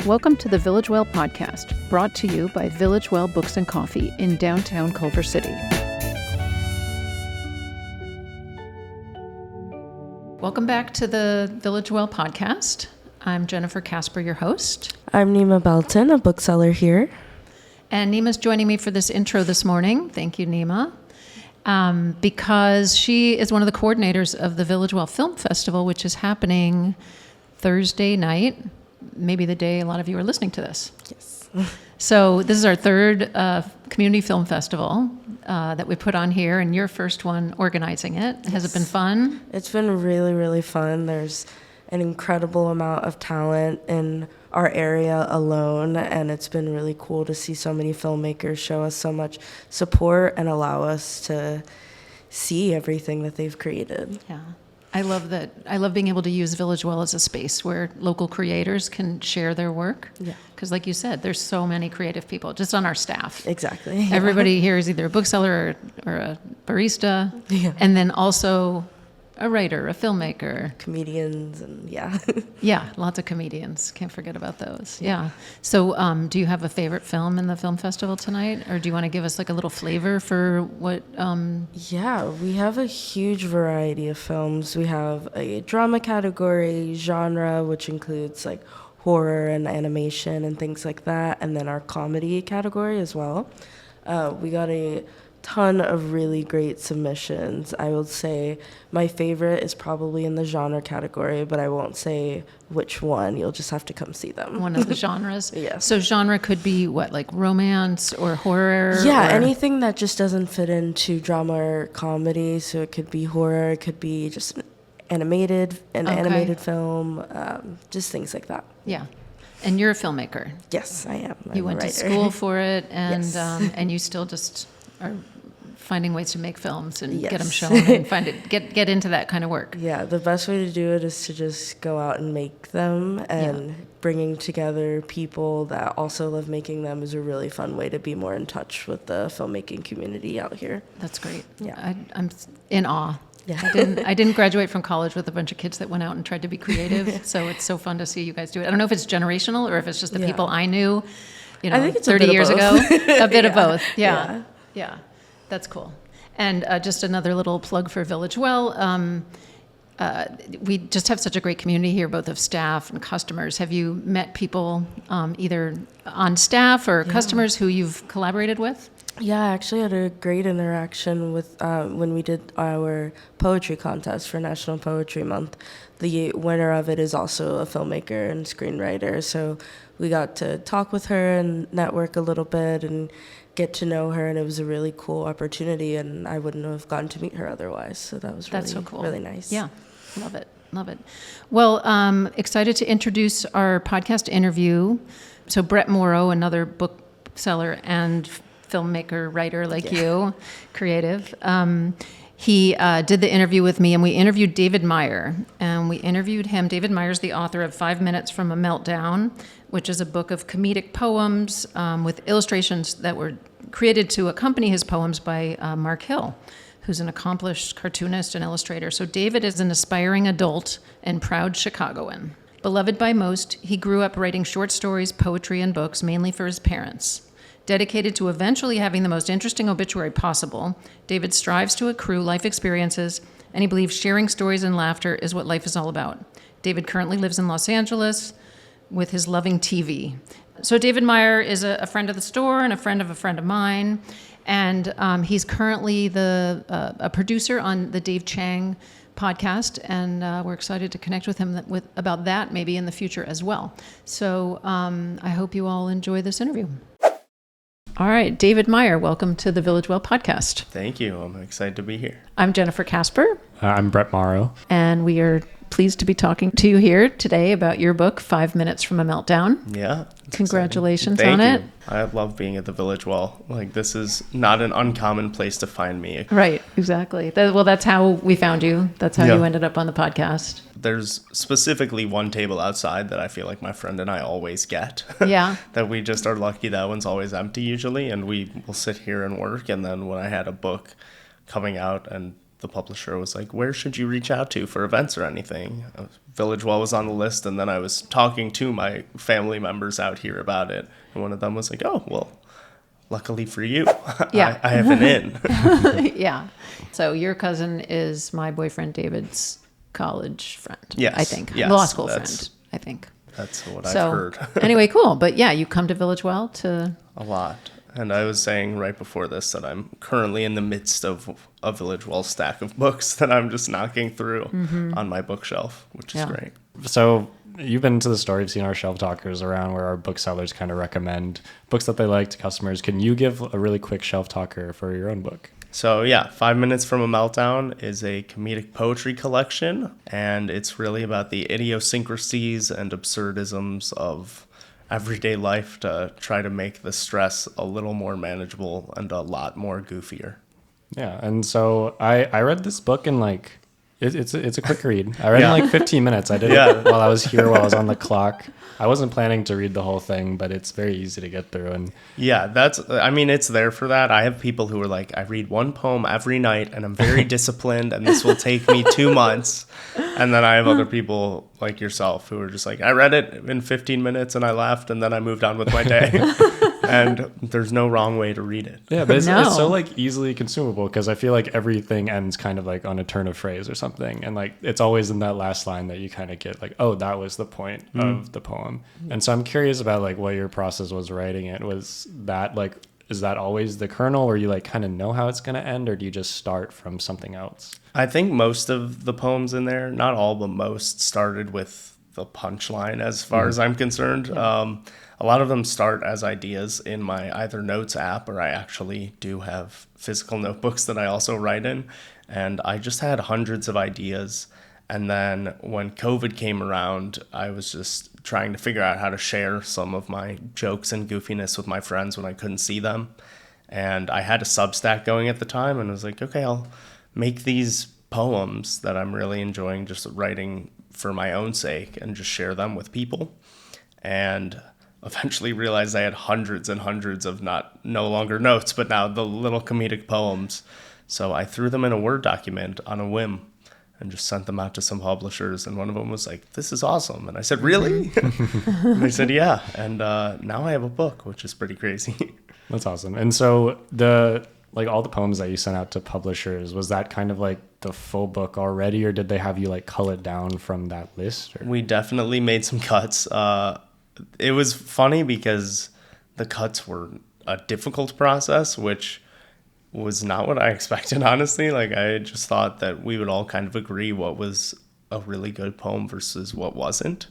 Welcome to the Village Well podcast, brought to you by Village Well Books and Coffee in downtown Culver City. Welcome back to the Village Well podcast. I'm Jennifer Casper, your host. I'm Nima Belton, a bookseller here. And Nima's joining me for this intro this morning. Thank you, Nima. Because she is one of the coordinators of the Village Well Film Festival, which is happening Thursday night, maybe the day a lot of you are listening to this. Yes. So this is our third community film festival that we put on here, and your first one organizing it. Yes. Has it been fun? It's been really, really fun. There's an incredible amount of talent in our area alone, and it's been really cool to see so many filmmakers show us so much support and allow us to see everything that they've created. Yeah. I love that. I love being able to use Village Well as a space where local creators can share their work. Yeah. Because like you said, there's so many creative people just on our staff. Exactly. Yeah. Everybody here is either a bookseller or a barista. Yeah. And then also a writer, a filmmaker. Comedians and yeah. Yeah, lots of comedians. Can't forget about those. Yeah. So do you have a favorite film in the film festival tonight? Or do you want to give us like a little flavor for what? Yeah, we have a huge variety of films. We have a drama category, genre, which includes like horror and animation and things like that. And then our comedy category as well. We got a ton of really great submissions. I would say my favorite is probably in the genre category, but I won't say which one. You'll just have to come see them. One of the genres? Yes. So genre could be what, like romance or horror? Yeah, anything that just doesn't fit into drama or comedy. So it could be horror, it could be just an animated film, just things like that. Yeah. And you're a filmmaker? Yes, I am. You went to school for it, and yes. And you still just are finding ways to make films and yes. get them shown and get into that kind of work. Yeah, the best way to do it is to just go out and make them, and bringing together people that also love making them is a really fun way to be more in touch with the filmmaking community out here. That's great. Yeah, I'm in awe. Yeah. I didn't graduate from college with a bunch of kids that went out and tried to be creative, so it's so fun to see you guys do it. I don't know if it's generational or if it's just the people I knew, I think it's 30 years ago. A bit of both. Yeah. That's cool. And just another little plug for Village Well. We just have such a great community here, both of staff and customers. Have you met people either on staff or customers who you've collaborated with? Yeah, I actually had a great interaction with when we did our poetry contest for National Poetry Month. The winner of it is also a filmmaker and screenwriter, so we got to talk with her and network a little bit and get to know her, and it was a really cool opportunity, and I wouldn't have gotten to meet her otherwise, so that was really, so cool. Really nice. Yeah, love it. Well, excited to introduce our podcast interview. So Brett Morrow, another bookseller and filmmaker, writer like you, creative. He did the interview with me, and we interviewed David Meyer. And we interviewed him. David Meyer's the author of 5 Minutes from a Meltdown, which is a book of comedic poems with illustrations that were created to accompany his poems by Mark Hill, who's an accomplished cartoonist and illustrator. So David is an aspiring adult and proud Chicagoan. Beloved by most, he grew up writing short stories, poetry, and books, mainly for his parents. Dedicated to eventually having the most interesting obituary possible, David strives to accrue life experiences, and he believes sharing stories and laughter is what life is all about. David currently lives in Los Angeles with his loving TV. So David Meyer is a friend of the store and a friend of mine, and he's currently a producer on the Dave Chang podcast, and we're excited to connect with him about that maybe in the future as well. So I hope you all enjoy this interview. All right, David Meyer, welcome to the Village Well podcast. Thank you. I'm excited to be here. I'm Jennifer Casper. I'm Brett Morrow. And we are pleased to be talking to you here today about your book, 5 Minutes from a Meltdown. Yeah. Congratulations on it. I love being at the Village Well. Like, this is not an uncommon place to find me. Right, exactly. Well, that's how we found you. That's how you ended up on the podcast. There's specifically one table outside that I feel like my friend and I always get. Yeah. That we just are lucky that one's always empty usually, and we will sit here and work. And then when I had a book coming out and the publisher was like, where should you reach out to for events or anything? Village Well was on the list, and then I was talking to my family members out here about it, and one of them was like, oh, well, luckily for you, Yeah. I have an in. Yeah. So your cousin is my boyfriend David's college friend. Yes, I think. yes, Law school that's- friend, I think. That's what So I've heard. anyway, cool. But yeah, you come to Village Well to... A lot. And I was saying right before this that I'm currently in the midst of a Village Well stack of books that I'm just knocking through on my bookshelf, which is Yeah. great. So you've been to the store, you've seen our shelf talkers around where our booksellers kind of recommend books that they like to customers. Can you give a really quick shelf talker for your own book? So yeah, 5 Minutes from a Meltdown is a comedic poetry collection, and it's really about the idiosyncrasies and absurdisms of everyday life to try to make the stress a little more manageable and a lot more goofier. Yeah, and so I read this book in like, it's a quick read. I read it in like 15 minutes. I did it while I was here, while I was on the clock. I wasn't planning to read the whole thing, but it's very easy to get through. And Yeah, it's there for that. I have people who are like, I read one poem every night and I'm very disciplined and this will take me 2 months. And then I have other people like yourself who are just like, I read it in 15 minutes and I left and then I moved on with my day. And there's no wrong way to read it. yeah, but it's No. so like easily consumable because I feel like everything ends kind of like on a turn of phrase or something. And like it's always in that last line that you kind of get like, oh, that was the point of the poem. And so I'm curious about like what your process was writing it. Was that like, is that always the kernel where you like kind of know how it's going to end, or do you just start from something else? I think most of the poems in there, not all, but most, started with the punchline as far as I'm concerned. A lot of them start as ideas in my either notes app, or I actually do have physical notebooks that I also write in. And I just had hundreds of ideas. And then when COVID came around, I was just trying to figure out how to share some of my jokes and goofiness with my friends when I couldn't see them. And I had a Substack going at the time, and I was like, okay, I'll make these poems that I'm really enjoying just writing for my own sake and just share them with people. And eventually realized I had hundreds and hundreds of no longer notes, but now the little comedic poems. So I threw them in a Word document on a whim and just sent them out to some publishers. And one of them was like, this is awesome. And I said, really? And they said, yeah. And now I have a book, which is pretty crazy. That's awesome. And so the like all the poems that you sent out to publishers, was that kind of like the full book already, or did they have you like cull it down from that list? Or? We definitely made some cuts. It was funny because the cuts were a difficult process, which was not what I expected, honestly. Like, I just thought that we would all kind of agree what was a really good poem versus what wasn't.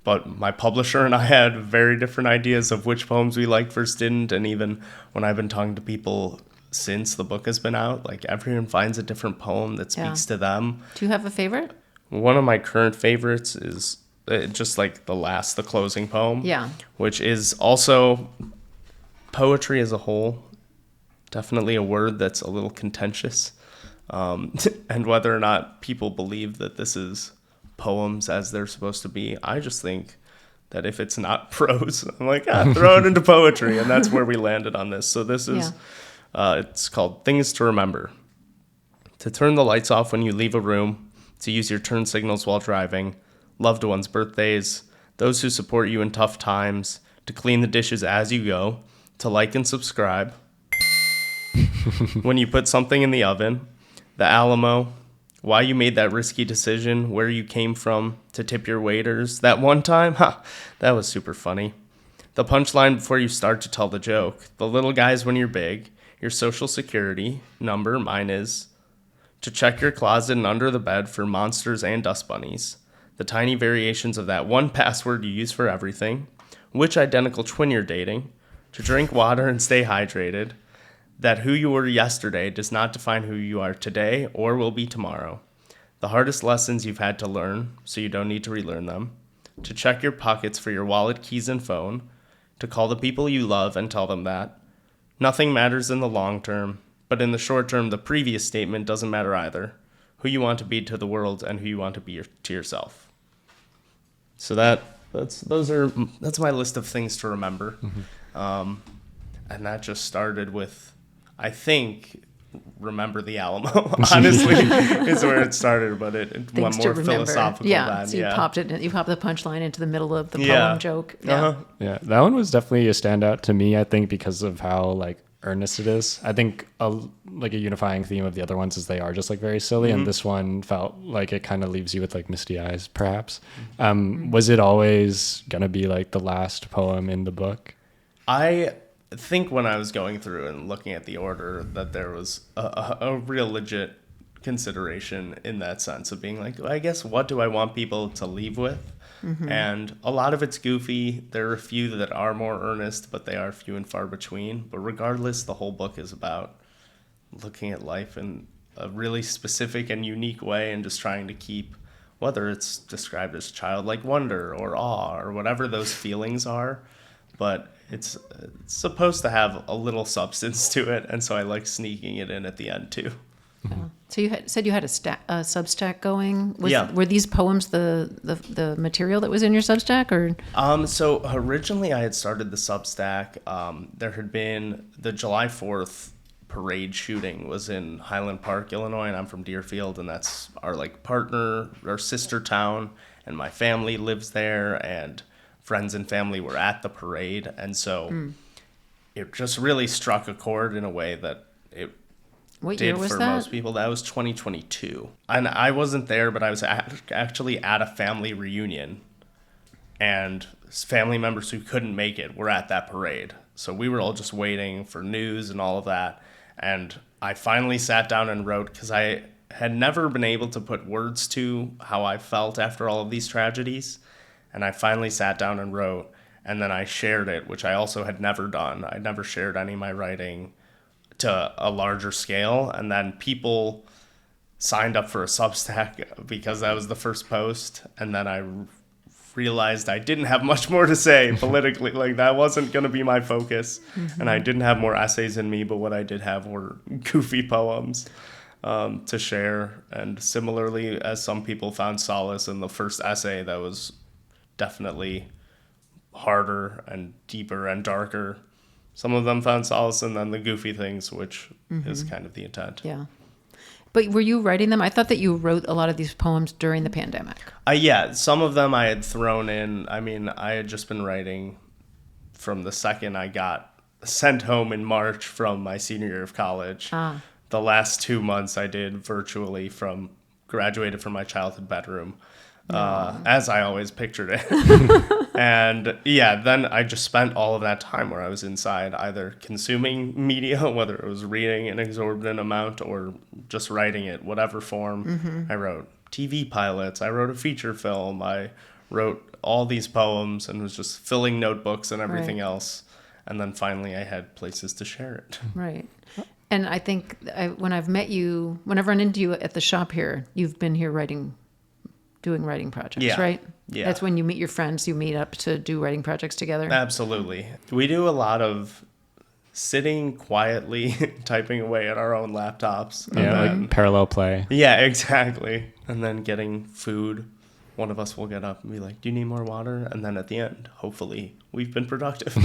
But my publisher and I had very different ideas of which poems we liked versus didn't. And even when I've been talking to people since the book has been out, like, everyone finds a different poem that speaks to them. Do you have a favorite? One of my current favorites is just like the closing poem. Yeah. Which is also poetry as a whole. Definitely a word that's a little contentious. And whether or not people believe that this is poems as they're supposed to be, I just think that if it's not prose, I'm like, throw it into poetry. And that's where we landed on this. So this is, it's called Things to Remember. To turn the lights off when you leave a room, to use your turn signals while driving, loved ones' birthdays, those who support you in tough times, to clean the dishes as you go, to like and subscribe. When you put something in the oven, the Alamo, why you made that risky decision, where you came from, to tip your waiters. That one time, that was super funny. The punchline before you start to tell the joke. The little guys when you're big, your social security number, mine is, to check your closet and under the bed for monsters and dust bunnies. The tiny variations of that one password you use for everything. Which identical twin you're dating. To drink water and stay hydrated. That who you were yesterday does not define who you are today or will be tomorrow. The hardest lessons you've had to learn, so you don't need to relearn them. To check your pockets for your wallet, keys, and phone. To call the people you love and tell them that. Nothing matters in the long term, but in the short term, the previous statement doesn't matter either. Who you want to be to the world and who you want to be to yourself. So that's my list of things to remember. And that just started with, I think, remember the Alamo, honestly, is where it started, but it went Things to more remember. philosophical Yeah, than, so you popped the punchline into the middle of the Yeah. poem joke. Yeah. Uh-huh. Yeah, that one was definitely a standout to me, I think, because of how like earnest it is. I think like a unifying theme of the other ones is they are just like very silly, and this one felt like it kind of leaves you with like misty eyes, perhaps. Was it always gonna be like the last poem in the book? I think when I was going through and looking at the order that there was a real legit consideration in that sense of being like, I guess, what do I want people to leave with? And a lot of it's goofy. There are a few that are more earnest, but they are few and far between. But regardless, the whole book is about looking at life in a really specific and unique way and just trying to keep, whether it's described as childlike wonder or awe or whatever those feelings are, but it's supposed to have a little substance to it, and so I like sneaking it in at the end too. Yeah. So you said you had a Substack going. Yeah. Were these poems the material that was in your Substack, or? So originally I had started the Substack. There had been the July 4th parade shooting was in Highland Park, Illinois, and I'm from Deerfield, and that's our like partner, our sister town, and my family lives there, and friends and family were at the parade, and so it just really struck a chord in a way that it What year did was for that? most people. That was 2022. And I wasn't there, but I was actually at a family reunion, and family members who couldn't make it were at that parade. So we were all just waiting for news and all of that. And I finally sat down and wrote, because I had never been able to put words to how I felt after all of these tragedies. And I finally sat down and wrote, and then I shared it, which I also had never done. I'd never shared any of my writing to a larger scale, and then people signed up for a Substack because that was the first post, and then I realized I didn't have much more to say politically. Like, that wasn't going to be my focus, and I didn't have more essays in me, but what I did have were goofy poems to share. And similarly, as some people found solace in the first essay, that was definitely harder and deeper and darker. Some of them found solace in then the goofy things, which is kind of the intent. Yeah. But were you writing them? I thought that you wrote a lot of these poems during the pandemic. Yeah, some of them I had thrown in. I mean, I had just been writing from the second I got sent home in March from my senior year of college. The last 2 months I did virtually graduated from my childhood bedroom. As I always pictured it. And yeah, then I just spent all of that time where I was inside, either consuming media, whether it was reading an exorbitant amount or just writing it, whatever form. I wrote TV pilots, I wrote a feature film, I wrote all these poems and was just filling notebooks and everything else. And then finally I had places to share it. Right. And I think when I've met you, when I've run into you at the shop here, you've been here doing writing projects, right? Yeah. That's when you meet your friends, you meet up to do writing projects together. Absolutely. We do a lot of sitting quietly, typing away at our own laptops. Yeah, like parallel play. Yeah, exactly. And then getting food. One of us will get up and be like, do you need more water? And then at the end, hopefully, we've been productive.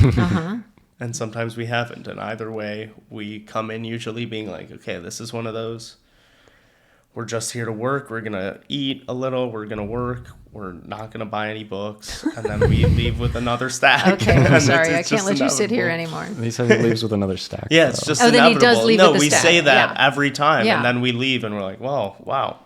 And sometimes we haven't. And either way, we come in usually being like, okay, this is one of those. We're just here to work. We're going to eat a little. We're going to work. We're not going to buy any books. And then we leave with another stack. Okay, I'm And sorry. I it's can't just let you sit here inevitable. anymore. He said he leaves with another stack. Yeah, it's though. just Oh, then he inevitable. does leave no, with the we stack. say that Yeah. every time. Yeah. And then we leave and we're like, well, wow.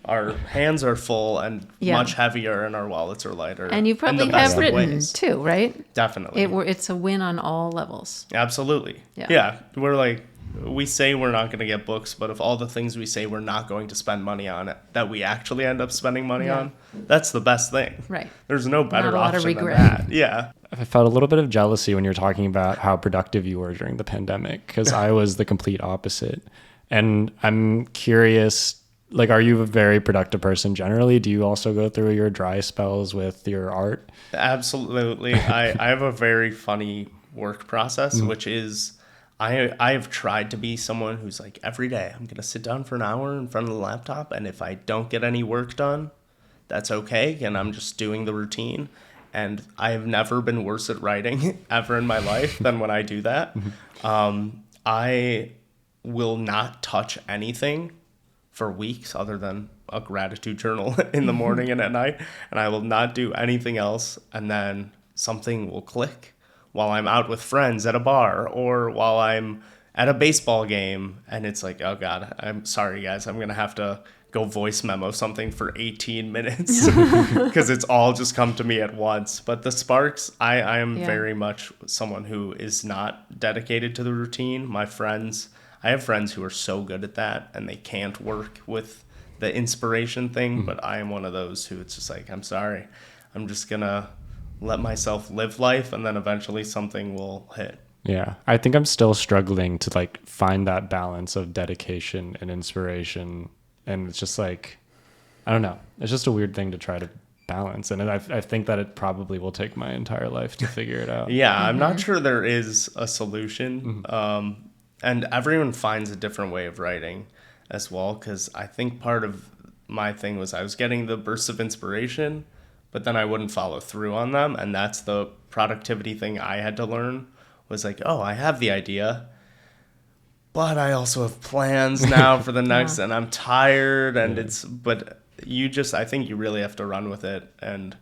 Our hands are full and much heavier and our wallets are lighter. And you in the probably best have of written ways. too, right? Definitely. It's a win on all levels. Absolutely. Yeah. We're like, we say we're not going to get books, but of all the things we say we're not going to spend money on, that we actually end up spending money on, that's the best thing. Right. There's no better Not a lot of option than regret. that. Yeah. I felt a little bit of jealousy when you were talking about how productive you were during the pandemic, because I was the complete opposite. And I'm curious, like, are you a very productive person generally? Do you also go through your dry spells with your art? Absolutely. I have a very funny work process, which is I've tried to be someone who's like, every day I'm going to sit down for an hour in front of the laptop, and if I don't get any work done, that's okay, and I'm just doing the routine. And I have never been worse at writing ever in my life than when I do that. I will not touch anything for weeks other than a gratitude journal in the morning and at night, and I will not do anything else, and then something will click while I'm out with friends at a bar or while I'm at a baseball game, and it's like, oh God, I'm sorry guys, I'm gonna have to go voice memo something for 18 minutes because it's all just come to me at once. But the sparks, I am very much someone who is not dedicated to the routine. I have friends who are so good at that and they can't work with the inspiration thing, but I am one of those who it's just like, I'm sorry, I'm just gonna let myself live life, and then eventually something will hit. Yeah, I think I'm still struggling to like find that balance of dedication and inspiration, and it's just like, I don't know, it's just a weird thing to try to balance, and I think that it probably will take my entire life to figure it out. Yeah, I'm not sure there is a solution, and everyone finds a different way of writing as well, because I think part of my thing was I was getting the bursts of inspiration, but then I wouldn't follow through on them, and that's the productivity thing I had to learn, was like, oh, I have the idea, but I also have plans now for the next, and I'm tired, and I think you really have to run with it, and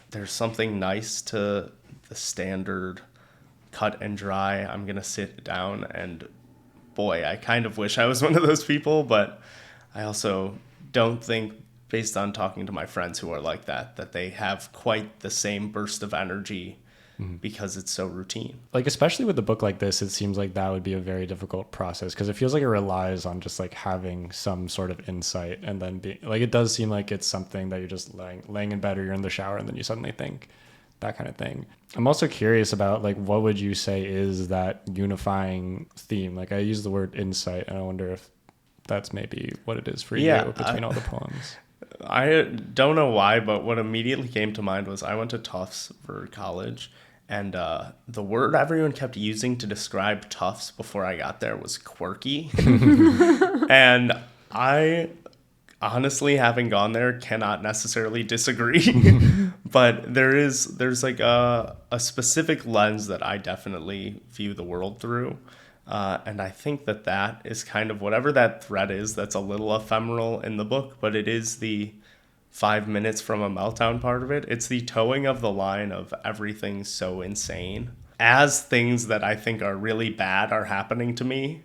there's something nice to the standard cut and dry, I'm going to sit down, and boy, I kind of wish I was one of those people, but I also don't think, based on talking to my friends who are like that they have quite the same burst of energy because it's so routine. Like, especially with a book like this, it seems like that would be a very difficult process, because it feels like it relies on just like having some sort of insight, and then being like, it does seem like it's something that you're just laying in bed, or you're in the shower, and then you suddenly think, that kind of thing. I'm also curious about, like, what would you say is that unifying theme? Like, I use the word insight, and I wonder if that's maybe what it is for you between all the poems. I don't know why, but what immediately came to mind was I went to Tufts for college, and the word everyone kept using to describe Tufts before I got there was quirky. And I honestly, having gone there, cannot necessarily disagree. But there's like a specific lens that I definitely view the world through. And I think that is kind of whatever that thread is that's a little ephemeral in the book, but it is the 5 minutes from a meltdown part of it. It's the towing of the line of everything's so insane. As things that I think are really bad are happening to me,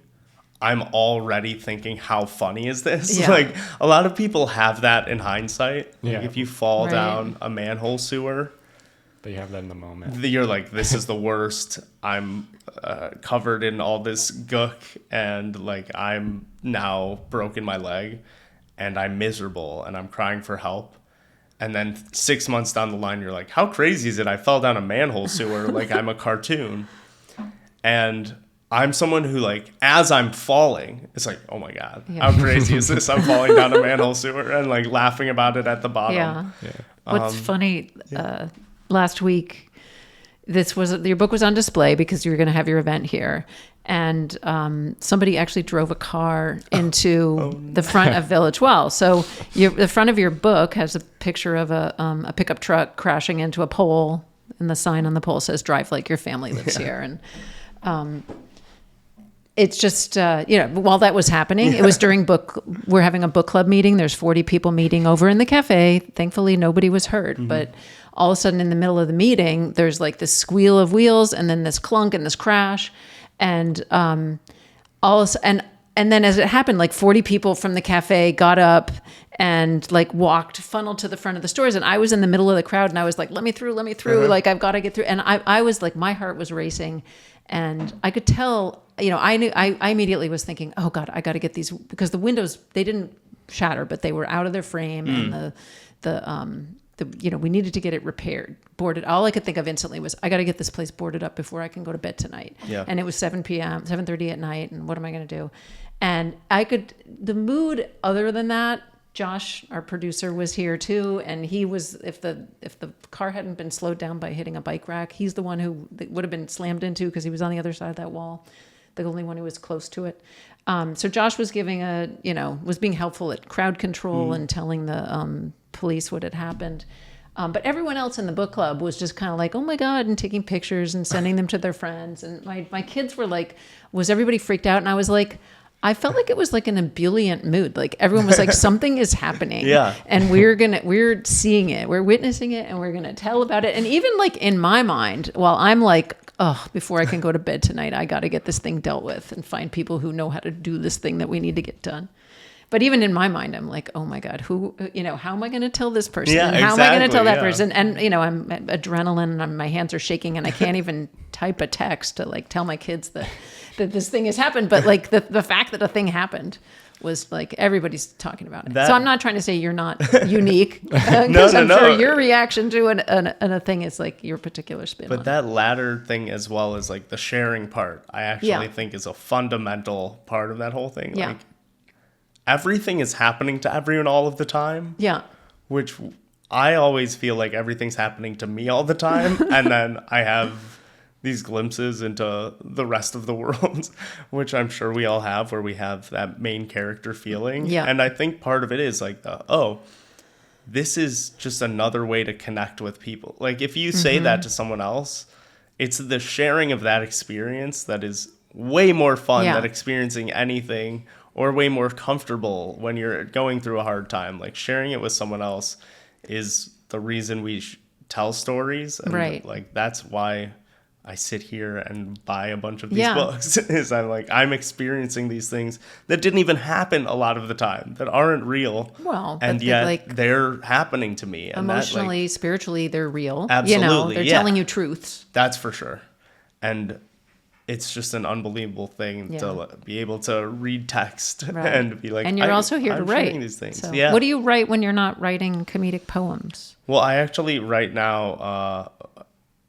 I'm already thinking, how funny is this? Yeah. Like, a lot of people have that in hindsight. Yeah. Like, if you fall Right. down a manhole sewer, But you have that in the moment. you're like, this is the worst. I'm covered in all this gook, and like, I'm now broken my leg, and I'm miserable, and I'm crying for help. And then 6 months down the line, you're like, how crazy is it? I fell down a manhole sewer like I'm a cartoon. And I'm someone who, like, as I'm falling, it's like, oh my God, Yeah. how crazy is this? I'm falling down a manhole sewer, and like laughing about it at the bottom. Yeah. What's funny, last week, your book was on display because you were going to have your event here. And somebody actually drove a car into the front of Village Well. So the front of your book has a picture of a pickup truck crashing into a pole, and the sign on the pole says, "Drive like your family lives here." And it's just, while that was happening, it was during we're having a book club meeting. There's 40 people meeting over in the cafe. Thankfully, nobody was hurt. But all of a sudden, in the middle of the meeting, there's like this squeal of wheels, and then this clunk and this crash. And and then as it happened, like 40 people from the cafe got up and like funneled to the front of the stores. And I was in the middle of the crowd, and I was like, let me through. Like, I've got to get through. And I was like, my heart was racing, and I could tell, I immediately was thinking, oh God, I got to get these, because the windows, they didn't shatter, but they were out of their frame, and we needed to get it repaired, boarded. All I could think of instantly was, I got to get this place boarded up before I can go to bed tonight. Yeah. And it was 7:30 at night, and what am I going to do? And the mood, other than that, Josh, our producer, was here too, and he was, if the car hadn't been slowed down by hitting a bike rack, he's the one who would have been slammed into, because he was on the other side of that wall, the only one who was close to it. So Josh was was being helpful at crowd control and telling the police what had happened. But everyone else in the book club was just kind of like, oh my God, and taking pictures and sending them to their friends. And my kids were like, was everybody freaked out? And I was like, I felt like it was like an ebullient mood. Like everyone was like, something is happening. Yeah. And we're seeing it, we're witnessing it, and we're going to tell about it. And even like in my mind, while I'm like, oh, before I can go to bed tonight, I got to get this thing dealt with and find people who know how to do this thing that we need to get done. But even in my mind, I'm like, oh my God, how am I going to tell this person? Yeah, And how am I going to tell that exactly, person? And, I'm adrenaline and my hands are shaking and I can't even type a text to like tell my kids that this thing has happened. But like the fact that a thing happened was like, everybody's talking about it. So I'm not trying to say you're not unique, because I'm sure your reaction to a thing is like your particular spin on But that latter thing, as well as like the sharing part, I actually think is a fundamental part of that whole thing. Yeah. Like, everything is happening to everyone all of the time. Yeah. Which I always feel like everything's happening to me all the time. And then I have these glimpses into the rest of the world, which I'm sure we all have, where we have that main character feeling. Yeah. And I think part of it is like, this is just another way to connect with people. Like if you say that to someone else, it's the sharing of that experience that is way more fun than experiencing anything, or way more comfortable when you're going through a hard time. Like sharing it with someone else is the reason we tell stories. And right. Like that's why I sit here and buy a bunch of these books. Is I'm experiencing these things that didn't even happen a lot of the time, that aren't real. Well, and but yet they're happening to me. And emotionally, spiritually, they're real. Absolutely, they're telling you truths. That's for sure. And it's just an unbelievable thing to be able to read text and be like, and you're also here to write these things. So yeah. What do you write when you're not writing comedic poems? Well, I actually right now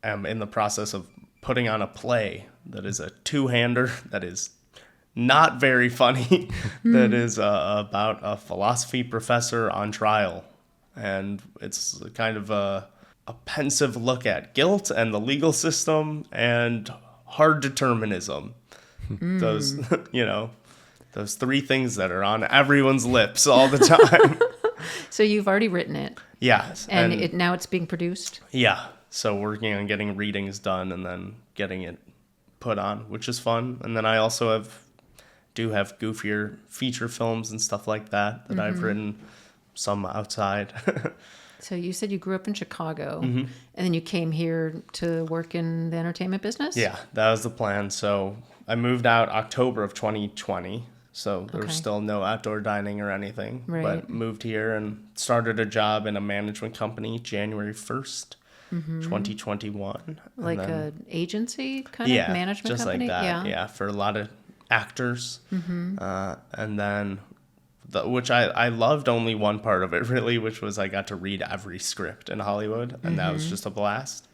am in the process of putting on a play that is a two-hander that is not very funny, that is about a philosophy professor on trial. And it's kind of a pensive look at guilt and the legal system and hard determinism. Those, those three things that are on everyone's lips all the time. So you've already written it. Yes. And now it's being produced? Yeah. So working on getting readings done and then getting it put on, which is fun. And then I also do have goofier feature films and stuff like that I've written, some outside. So you said you grew up in Chicago, and then you came here to work in the entertainment business? Yeah, that was the plan. So I moved out October of 2020. So there was still no outdoor dining or anything. Right. But moved here and started a job in a management company January 1st, 2021. Like an agency kind of management just company? Like that. Yeah, for a lot of actors. And then... which I loved only one part of it, really, which was I got to read every script in Hollywood, and that was just a blast.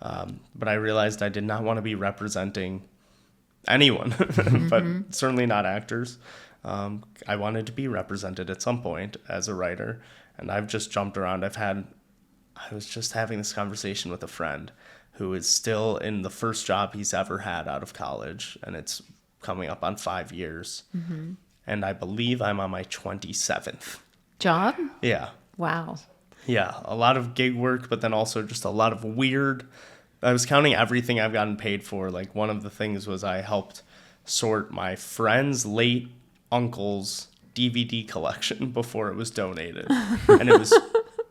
But I realized I did not want to be representing anyone, but certainly not actors. I wanted to be represented at some point as a writer, and I've just jumped around. I was just having this conversation with a friend who is still in the first job he's ever had out of college, and it's coming up on 5 years. And I believe I'm on my 27th job. Yeah. Wow. Yeah, a lot of gig work, but then also just a lot of weird. I was counting everything I've gotten paid for. Like one of the things was I helped sort my friend's late uncle's DVD collection before it was donated, and it was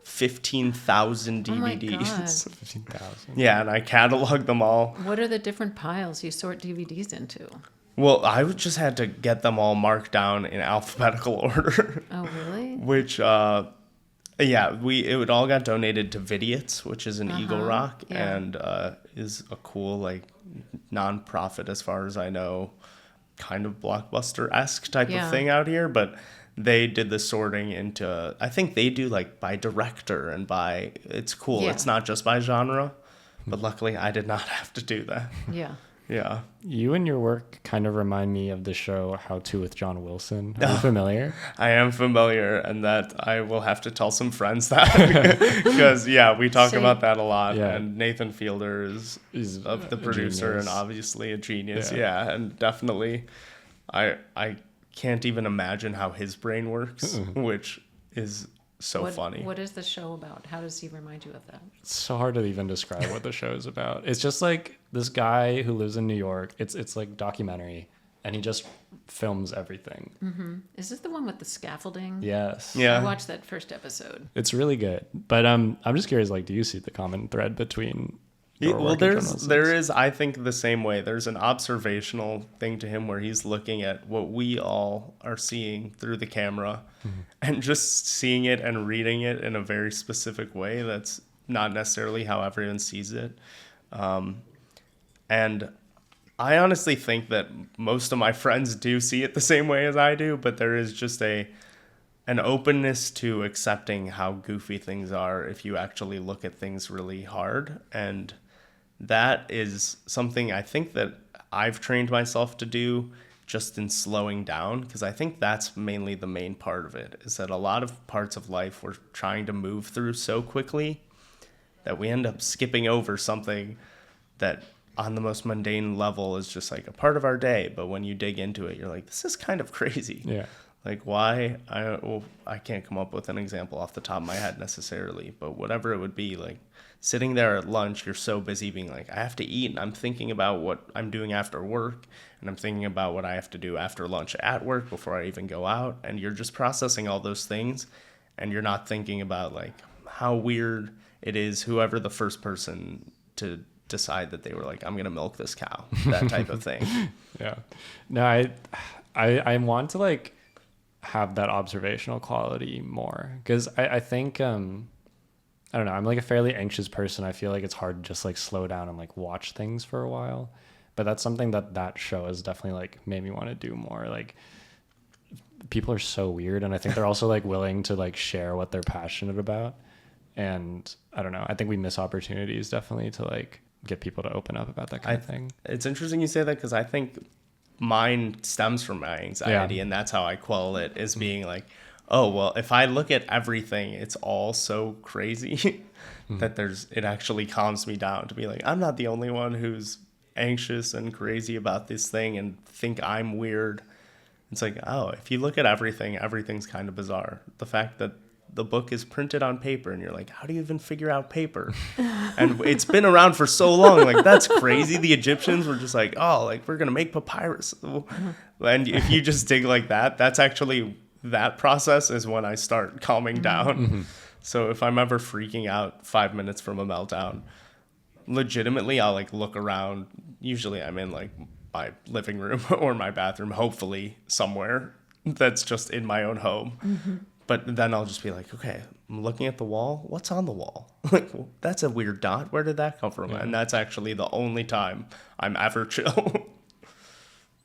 15,000 DVDs. Oh my God. 15,000. Yeah, and I cataloged them all. What are the different piles you sort DVDs into? Well, I just had to get them all marked down in alphabetical order. Oh, really? Which, it all got donated to Vidiots, which is in Eagle Rock, and is a cool, like, nonprofit, as far as I know, kind of Blockbuster-esque type of thing out here. But they did the sorting into, I think they do, like, by director and by, it's cool. Yeah. It's not just by genre. But luckily, I did not have to do that. Yeah. Yeah. You and your work kind of remind me of the show How To with John Wilson. Are you familiar? I am familiar, and that I will have to tell some friends that because we talk about that a lot. Yeah. And Nathan Fielder is the producer genius. and obviously a genius. Yeah, and definitely, I can't even imagine how his brain works, which is so funny. What is the show about? How does he remind you of that? It's so hard to even describe what the show is about. It's just like this guy who lives in New York. It's like documentary, and he just films everything. Is this the one with the scaffolding? Yes. Yeah. I watched that first episode. It's really good. But I'm just curious, like, do you see the common thread between your Well, work and journalism? there is, I think, the same way. There's an observational thing to him where he's looking at what we all are seeing through the camera and just seeing it and reading it in a very specific way that's not necessarily how everyone sees it. And I honestly think that most of my friends do see it the same way as I do, but there is just an openness to accepting how goofy things are if you actually look at things really hard. And that is something I think that I've trained myself to do just in slowing down, because I think that's mainly the main part of it, is that a lot of parts of life we're trying to move through so quickly that we end up skipping over something that on the most mundane level is just like a part of our day. But when you dig into it, you're like, this is kind of crazy. Yeah. Like, why? I can't come up with an example off the top of my head necessarily, but whatever it would be, like sitting there at lunch, you're so busy being like, I have to eat, and I'm thinking about what I'm doing after work, and I'm thinking about what I have to do after lunch at work before I even go out, and you're just processing all those things, and you're not thinking about like how weird it is whoever the first person to decide that they were like, I'm gonna milk this cow, that type of thing. Yeah. No, I want to like have that observational quality more, because I think I don't know, I'm like a fairly anxious person. I feel like it's hard to just like slow down and like watch things for a while, but that's something that show has definitely like made me want to do more. Like, people are so weird, and I think they're also like willing to like share what they're passionate about, and I don't know, I think we miss opportunities definitely to like get people to open up about that kind of thing. It's interesting you say that, because I think mine stems from my anxiety, and that's how I quell it, is being like, oh, well, if I look at everything, it's all so crazy that it actually calms me down to be like, I'm not the only one who's anxious and crazy about this thing and think I'm weird. It's like, oh, if you look at everything, everything's kind of bizarre. The fact that the book is printed on paper, and you're like, how do you even figure out paper? And it's been around for so long. Like, that's crazy. The Egyptians were just like, oh, like, we're going to make papyrus. And if you just dig like that, that's actually, that process is when I start calming down. So if I'm ever freaking out 5 minutes from a meltdown, legitimately, I'll like look around. Usually I'm in like my living room or my bathroom, hopefully somewhere that's just in my own home. But then I'll just be like, okay, I'm looking at the wall. What's on the wall? Like, well, that's a weird dot. Where did that come from? Yeah. And that's actually the only time I'm ever chill.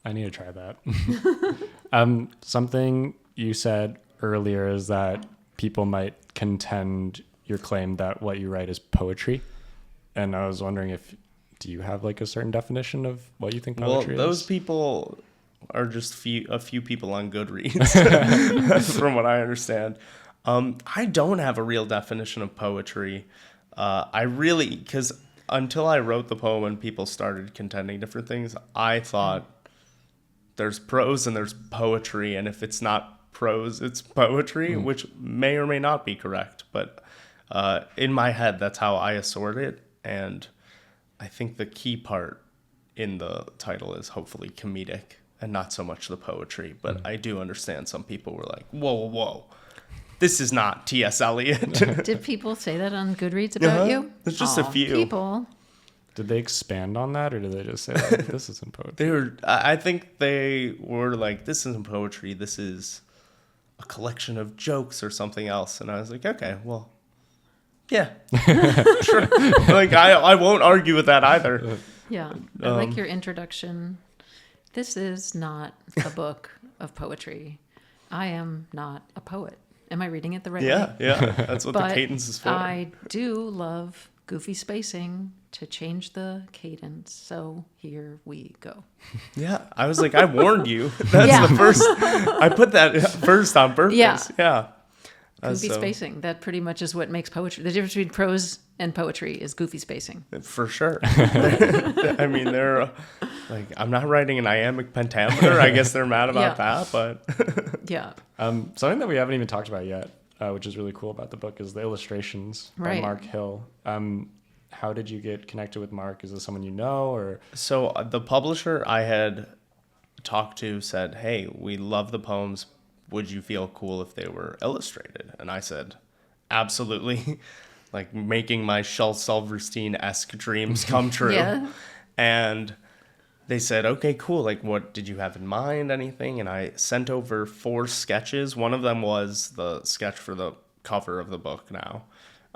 I need to try that. Something you said earlier is that people might contend your claim that what you write is poetry. And I was wondering do you have like a certain definition of what you think poetry is? Well, those people are just a few people on Goodreads, from what I understand. I don't have a real definition of poetry. Because until I wrote the poem and people started contending different things, I thought there's prose and there's poetry, and if it's not prose, it's poetry, which may or may not be correct. But in my head, that's how I assort it, and I think the key part in the title is hopefully comedic and not so much the poetry. But I do understand some people were like, whoa, this is not T.S. Eliot. Did people say that on Goodreads about you? There's just a few. People. Did they expand on that, or did they just say, like, this isn't poetry? I think they were like, this isn't poetry, this is a collection of jokes or something else. And I was like, okay, well, yeah, sure. Like, I won't argue with that either. Yeah, I like your introduction. This is not a book of poetry. I am not a poet. Am I reading it the right way? Yeah, that's what the cadence is for. I do love goofy spacing to change the cadence. So here we go. Yeah, I was like, I warned you. That's the first. I put that first on purpose. Yeah. Goofy spacing. That pretty much is what makes poetry. The difference between prose and poetry is goofy spacing. For sure. I mean, they're like, I'm not writing an iambic pentameter. I guess they're mad about that, but yeah. Something that we haven't even talked about yet, which is really cool about the book, is the illustrations by Mark Hill. How did you get connected with Mark? Is this someone you know, or? So the publisher I had talked to said, hey, we love the poems. Would you feel cool if they were illustrated? And I said, absolutely. Like making my Shel Silverstein-esque dreams come true. Yeah. And they said, okay, cool. Like, what did you have in mind? Anything? And I sent over 4 sketches. One of them was the sketch for the cover of the book now.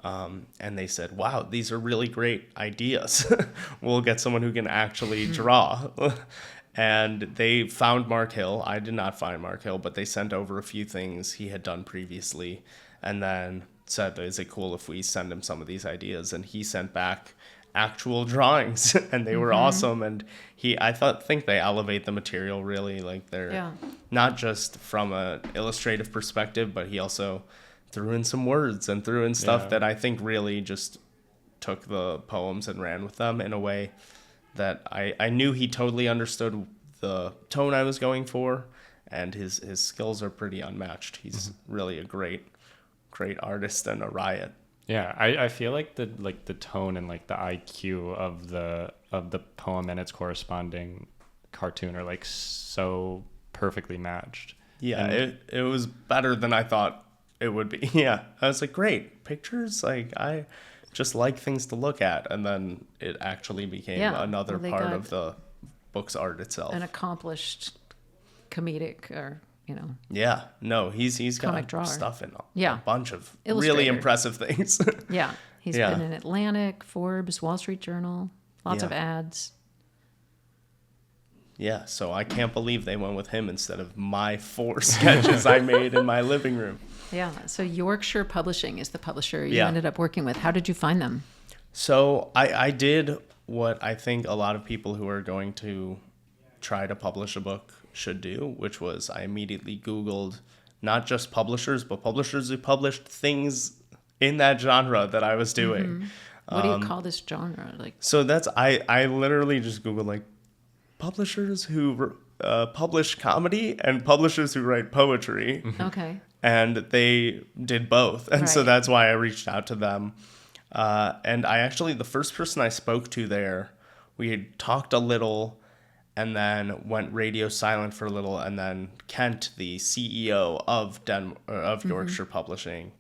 And they said, wow, these are really great ideas. We'll get someone who can actually draw. And they found Mark Hill. I did not find Mark Hill, but they sent over a few things he had done previously. And then said, is it cool if we send him some of these ideas? And he sent back actual drawings, and they were awesome. And think they elevate the material really. Like they're not just from an illustrative perspective, but he also threw in some words and threw in stuff that I think really just took the poems and ran with them in a way that I knew he totally understood the tone I was going for, and his skills are pretty unmatched. He's really a great artist and a riot. Yeah, I feel like the tone and like the IQ of the poem and its corresponding cartoon are like so perfectly matched. Yeah, it was better than I thought it would be. Yeah, I was like, great pictures. Like I just like things to look at, and then it actually became another part of the book's art itself. An accomplished comedic or Yeah, no, he's comic got drawer. stuff in Yeah. a bunch of Illustrator. really impressive things. Yeah. He's been in Atlantic, Forbes, Wall Street Journal, lots of ads. Yeah, so I can't believe they went with him instead of my 4 sketches I made in my living room. Yeah. So Yorkshire Publishing is the publisher you ended up working with. How did you find them? So I did what I think a lot of people who are going to try to publish a book should do, which was I immediately Googled not just publishers, but publishers who published things in that genre that I was doing. What do you call this genre? So that's I literally just Googled like publishers who publish comedy and publishers who write poetry. Okay. And they did both. And so Right. that's why I reached out to them. And I actually, the first person I spoke to there, we had talked a little and then went radio silent for a little. And then Kent, the CEO of Yorkshire Publishing,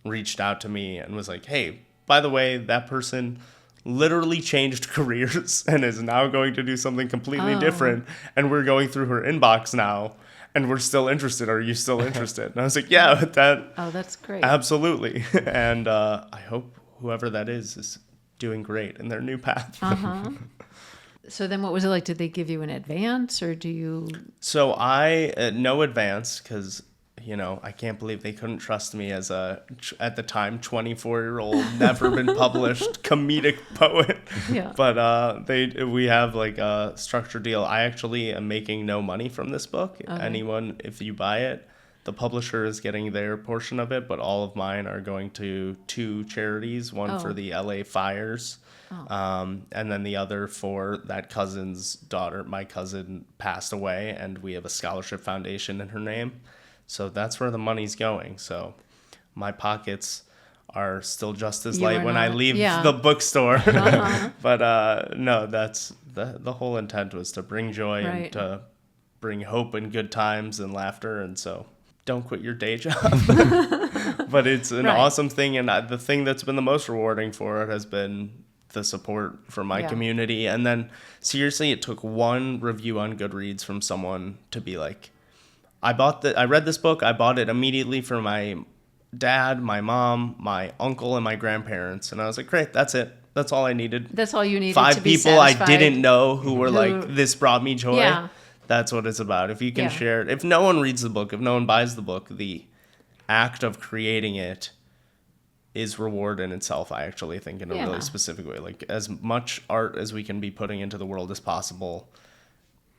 reached out to me and was like, hey, by the way, that person literally changed careers and is now going to do something completely different. And we're going through her inbox now. And we're still interested. Are you still interested? And I was like, yeah, That's great. absolutely. And I hope whoever that is doing great in their new path. So then what was it like? Did they give you an advance or do you... So I, no advance, because, I can't believe they couldn't trust me as at the time, 24-year-old, never been published comedic poet. Yeah. But we have like a structured deal. I actually am making no money from this book. Okay. Anyone, if you buy it, the publisher is getting their portion of it, but all of mine are going to 2 charities, one for the LA fires, and then the other for that cousin's daughter. My cousin passed away, and we have a scholarship foundation in her name. So that's where the money's going. So my pockets are still just as You light are when I not. leave Yeah. the bookstore. But no, that's the whole intent was to bring joy Right. and to bring hope and good times and laughter. And so don't quit your day job. But it's an Right. awesome thing. And the thing that's been the most rewarding for it has been the support from my community. And then seriously, it took one review on Goodreads from someone to be like, I read this book. I bought it immediately for my dad, my mom, my uncle, and my grandparents. And I was like, great, that's it. That's all I needed. That's all you needed 5 to be people I satisfied. didn't know who were like, this brought me joy. Yeah. That's what it's about. If you can Yeah. share it. If no one reads the book, if no one buys the book, the act of creating it is reward in itself, I actually think, in a Yeah. really specific way. Like as much art as we can be putting into the world as possible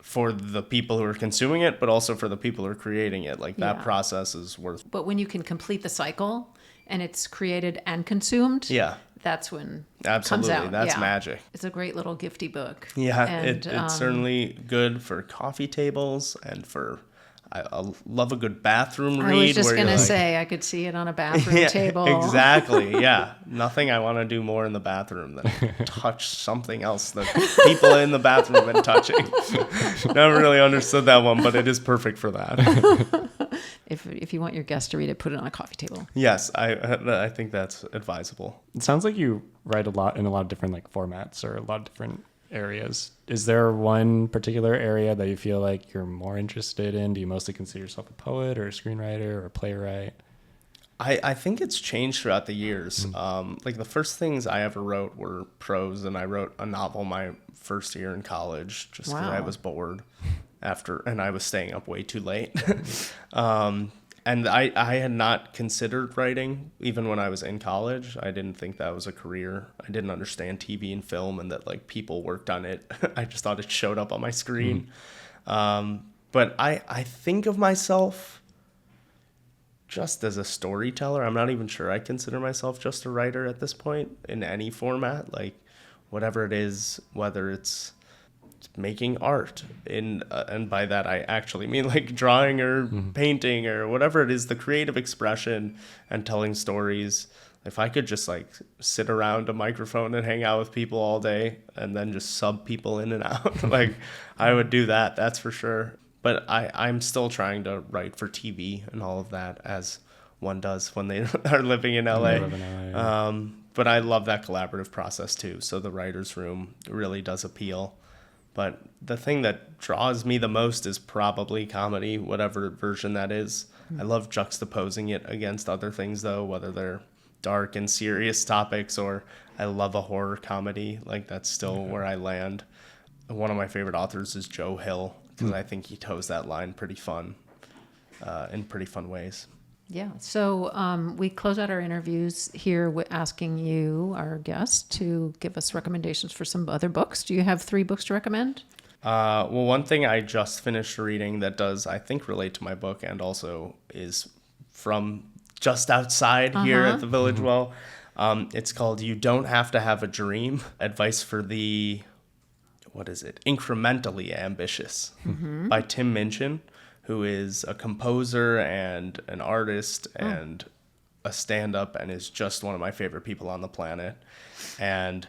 for the people who are consuming it, but also for the people who are creating it. Like that Yeah. process is worth. But when you can complete the cycle and it's created and consumed, Yeah, that's when absolutely. it comes out. That's Yeah. magic. It's a great little gifty book. Yeah, And, it's certainly good for coffee tables and for I love a good bathroom read. I was just where going you're to like, say, I could see it on a bathroom yeah, table. exactly. Yeah. Nothing I want to do more in the bathroom than touch something else that people in the bathroom have been touching. Never really understood that one, but it is perfect for that. If you want your guest to read it, put it on a coffee table. Yes, I think that's advisable. It sounds like you write a lot in a lot of different like formats or a lot of different areas. Is there one particular area that you feel like you're more interested in? Do you mostly consider yourself a poet or a screenwriter or a playwright? I think it's changed throughout the years. Like the first things I ever wrote were prose, and I wrote a novel my first year in college just because I Wow. was bored and I was staying up way too late. And I had not considered writing even when I was in college. I didn't think that was a career. I didn't understand TV and film and that like people worked on it. I just thought it showed up on my screen. But I think of myself just as a storyteller. I'm not even sure I consider myself just a writer at this point in any format, like whatever it is, whether it's making art and by that I actually mean like drawing or painting or whatever it is, the creative expression and telling stories. If I could just like sit around a microphone and hang out with people all day and then just sub people in and out, like I would do that, that's for sure. But I'm still trying to write for TV and all of that, as one does when they are living in LA. Live in LA, yeah. But I love that collaborative process too. So the writer's room really does appeal. But the thing that draws me the most is probably comedy, whatever version that is. I love juxtaposing it against other things, though, whether they're dark and serious topics or I love a horror comedy. Like, that's still where I land. One of my favorite authors is Joe Hill, because I think he toes that line pretty fun, in pretty fun ways. Yeah. So we close out our interviews here with asking you, our guest, to give us recommendations for some other books. Do you have 3 books to recommend? Well, one thing I just finished reading that does, I think, relate to my book and also is from just outside here at the Village Well. It's called You Don't Have to Have a Dream, Advice for the, Incrementally Ambitious by Tim Minchin, who is a composer and an artist and a stand-up and is just one of my favorite people on the planet. And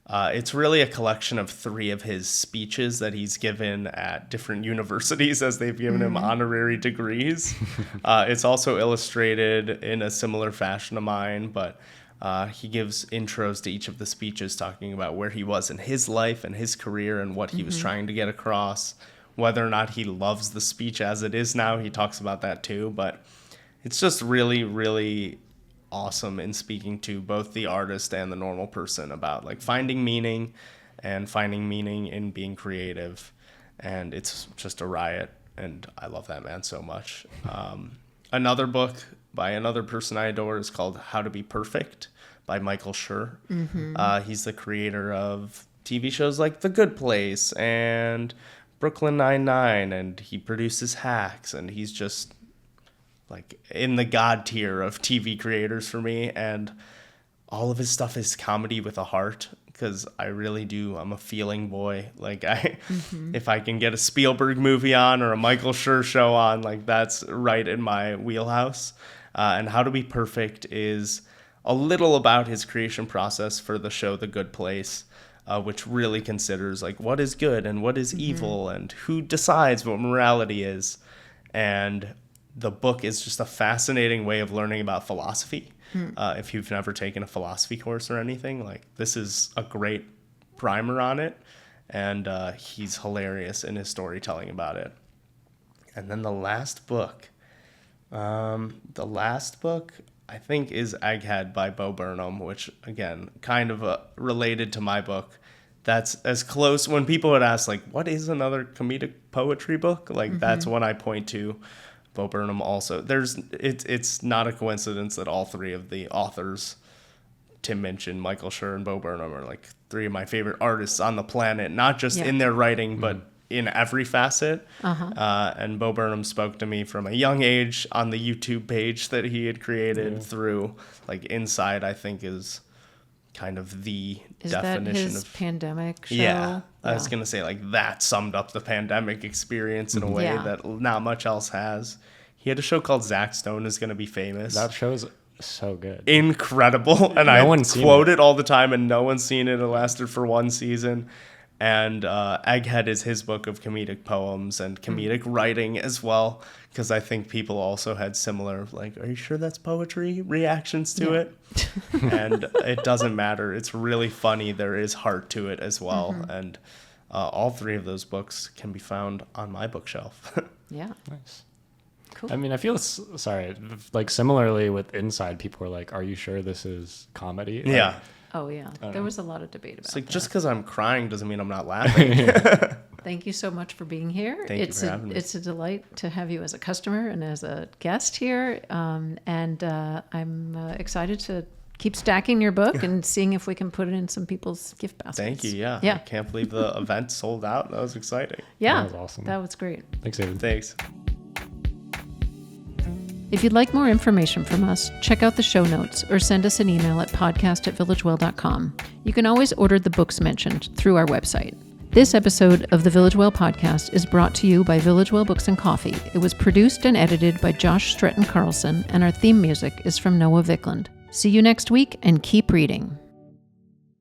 it's really a collection of 3 of his speeches that he's given at different universities as they've given him honorary degrees. It's also illustrated in a similar fashion to mine, but he gives intros to each of the speeches talking about where he was in his life and his career and what he was trying to get across. Whether or not he loves the speech as it is now, he talks about that too. But it's just really, really awesome in speaking to both the artist and the normal person about like finding meaning in being creative. And it's just a riot. And I love that man so much. Another book by another person I adore is called How to Be Perfect by Michael Schur. He's the creator of TV shows like The Good Place and Brooklyn Nine-Nine, and he produces Hacks, and he's just like in the god tier of TV creators for me. And all of his stuff is comedy with a heart, because I really do. I'm a feeling boy. Like if I can get a Spielberg movie on or a Michael Schur show on, like that's right in my wheelhouse. And How to Be Perfect is a little about his creation process for the show The Good Place, which really considers like what is good and what is evil and who decides what morality is. And the book is just a fascinating way of learning about philosophy. If you've never taken a philosophy course or anything, like this is a great primer on it. And he's hilarious in his storytelling about it. And then the last book I think is Egghead by Bo Burnham, which again, kind of related to my book. That's as close when people would ask like, what is another comedic poetry book? Like that's one I point to. Bo Burnham also. It's not a coincidence that all 3 of the authors, Tim Minchin, Michael Schur, and Bo Burnham, are like 3 of my favorite artists on the planet, not just in their writing, but in every facet. And Bo Burnham spoke to me from a young age on the YouTube page that he had created through like Inside, I think is kind of the Is that definition his of pandemic show? Yeah, I was gonna say like that summed up the pandemic experience in a way Yeah. that not much else has. He had a show called Zach Stone is Gonna Be Famous. That show's so good. Incredible, and I one's seen quote it all the time, and no one's seen it. It lasted for one season. And Egghead is his book of comedic poems and comedic writing as well, because I think people also had similar, like, are you sure that's poetry reactions to Yeah. it? And it doesn't matter. It's really funny. There is heart to it as well. And all three of those books can be found on my bookshelf. Yeah. Nice. Cool. I mean, I feel sorry. Like similarly with Inside, people are like, "Are you sure this is comedy?" Like, Yeah. Oh, yeah. There was a lot of debate about It's like that. just because I'm crying doesn't mean I'm not laughing. Thank you so much for being here. Thank you for having me. It's a delight to have you as a customer and as a guest here. I'm excited to keep stacking your book and seeing if we can put it in some people's gift baskets. Thank you. Yeah. Yeah. I can't believe the event sold out. That was exciting. Yeah. That was awesome. That was great. Thanks, David. Thanks. If you'd like more information from us, check out the show notes or send us an email at podcast@villagewell.com. You can always order the books mentioned through our website. This episode of the Village Well podcast is brought to you by Village Well Books and Coffee. It was produced and edited by Josh Stretton Carlson, and our theme music is from Noah Vickland. See you next week, and keep reading.